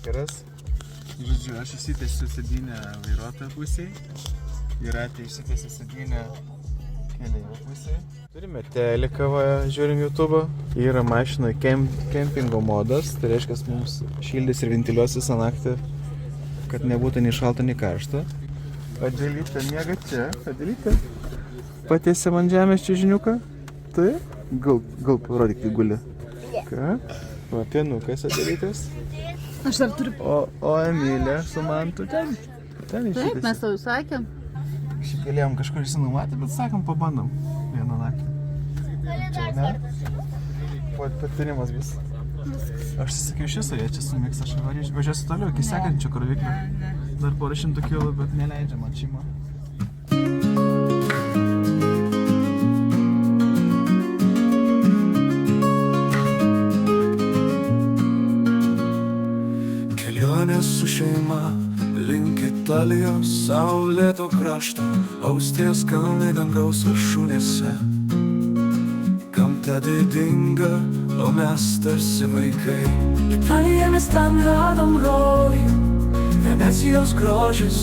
vakaras. Žodžiu, aš išsitęsiu sėdynę vairuotojo pusėje. Jūratė išsitęsiu sėdynę keleivio pusėje. Turime teliką, žiūrim YouTube. Yra mašinoje kempingo modas. Tai reiškia, mums šildys ir ventiliuos visą naktį, kad nebūtų nei šalta, nei karšta. Adelytė miega čia. Adelytė patiesė man žemės čiužiniuką. Tai gal parodyk, kai guli. Ką? O pienukas Adelytės. Aš dar turiu... O Emilė su Mantu ten išsitęsė. Taip, mes tau sakėm. Šiaip galėjom kažkur išsinumatę, bet sakom, pabandom vieną naktį. Čia, ne? Patarimas bus. Aš sakiau šisą, jie čia sumiks, aš važiuosiu toliau iki sekančio kroviklio. Dar porą 100 kilų, bet neleidžia man šeima. Su šeima link Italijos saulėto krašto, Austrijos kalnai dangaus viršūnėse. Gamta didinga, o mes tarsi vaikai. Italija mes ten radom rojų, Venecijos grožis,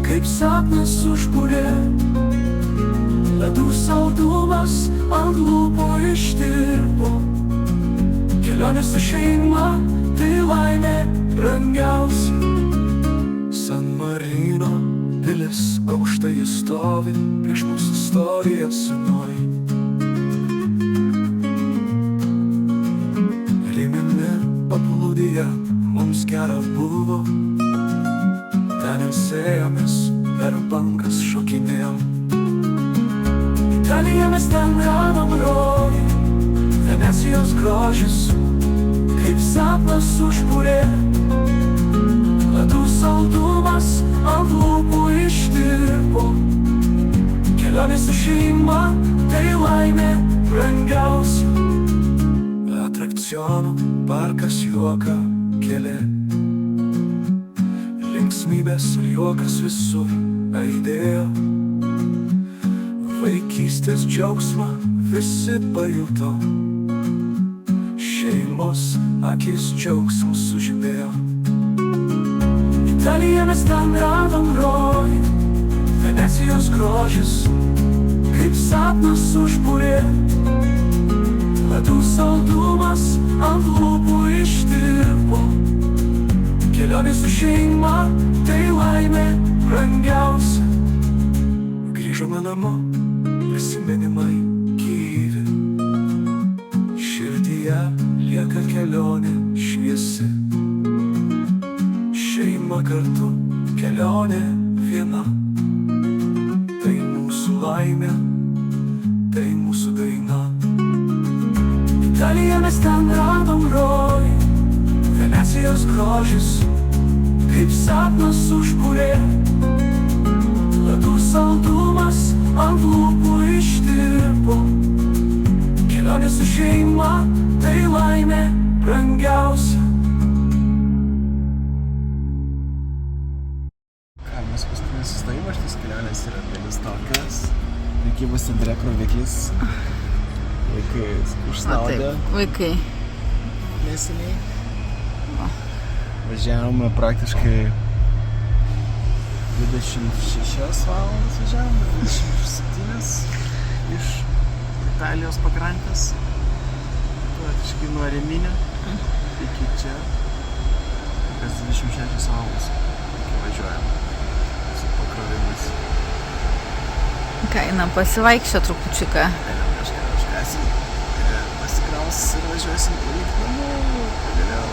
kaip sapnas užbūrė. Ledų saldumas ant lūpų ištirpo. Kelionė su šeima, tai laimė brangiausia. San Marino pilis aukštai stovi, prieš mūsų istoriją senoj. Rimimi paplūdyje mums gera buvo, ten ilsėjomės, per bangas šokinėjom. Italiją mes ten radom rojų, Venecijos grožis, kaip sapnas užbūrė. Ledų saldumas ant lūpų ištirpo. Kelionė su šeima, tai laimė brangiausia. Atrakcionų parkas juoką kėlė. Linksmybės ir juokas visur aidėjo. Vaikystės džiaugsmą visi pajuto. Šeimos akis džiaugsmų sužibėjo. Italiją mes ten radom rojų, Venecijos grožis, kaip sapnas užbūrė. Ledų saldumas ant lūpų ištirpo. Kelionė su šeima, tai laimė brangiausia. Grįžome namo, prisiminimai gyvi. Širdyje lieka kelionė šviesi. Šeima kartu, kelionė viena. Tai mūsų laimė, tai mūsų daina. Italiją mes ten radom rojų, Venecijos grožis, kaip sapnas užbūrė. Ledų saldumas ant lūpų ištirpo. Kelionė su šeima, tai laimė brangiausia. Paskutinis sustojimas šitas kelionės yra dalis tokios. Prekybos centre kroviklis. Vaikai užsnaudė. Vaikai. Neseniai. Važiavome praktiškai 26 valandas važiavome, 27 iš Italijos pakrantės. Praktiškai nuo Riminio iki čia. Kas 26 valandas. Iki važiuojame. Pakrovimas. Ką, einam pasivaikščio trupučiuką. Einam kažką pasikraus ir važiuosim link namo. Pagaliau.